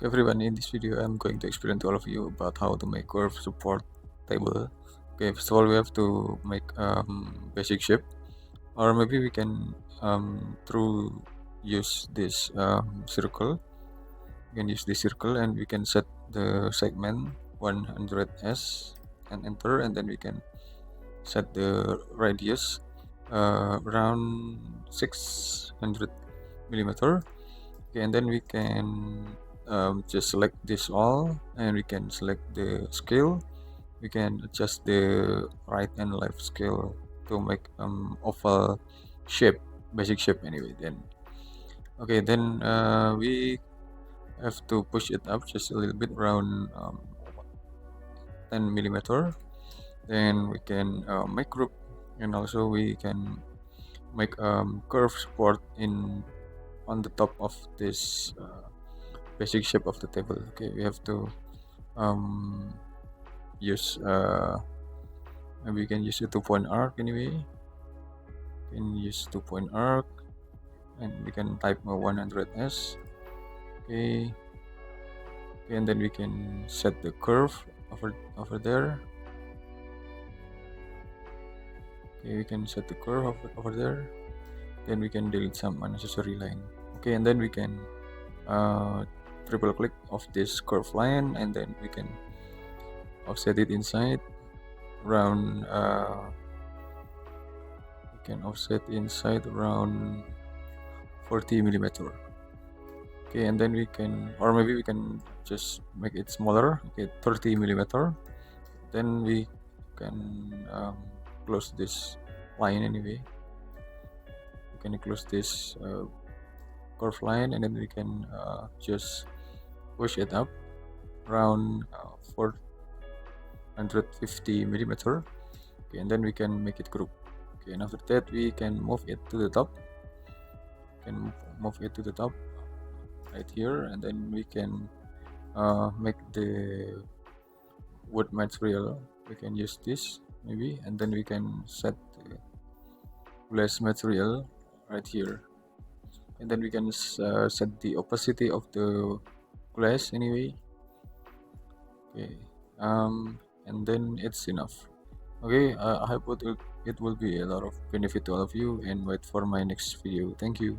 Everyone, in this video I'm going to explain to all of you about how to make curve support table. Okay, first of all we have to make basic shape, or maybe we can through use this circle. We can use this circle and we can set the segment 100s and enter, and then we can set the radius around 600 millimeter. Okay, and then we can just select this all, and we can select the scale. We can adjust the right and left scale to make oval shape, basic shape anyway. Then okay, then we have to push it up just a little bit, around 10 millimeter. Then we can make group, and also we can make curve support on the top of this basic shape of the table. Okay, we have to use maybe we can use a 2-point arc anyway. We can use 2-point arc, and we can type 100s. Okay, and then we can set the curve over there. Okay, we can set the curve over there. Then we can delete some unnecessary line. Okay, and then we can triple click of this curve line, and then we can offset it inside around we can offset inside around 40 millimeter. Okay, and then we can, or maybe we can just make it smaller. Okay, 30 millimeter. Then we can close this line anyway. We can close this curve line, and then we can just push it up around 450 millimeter. Okay, and then we can make it group. Okay, and after that we can move it to the top. Right here, and then we can make the wood material. We can use this maybe, and then we can set the glass material right here, and then we can set the opacity of the glass anyway. Okay, and then it's enough. Okay, I hope it will be a lot of benefit to all of you, and wait for my next video. Thank you.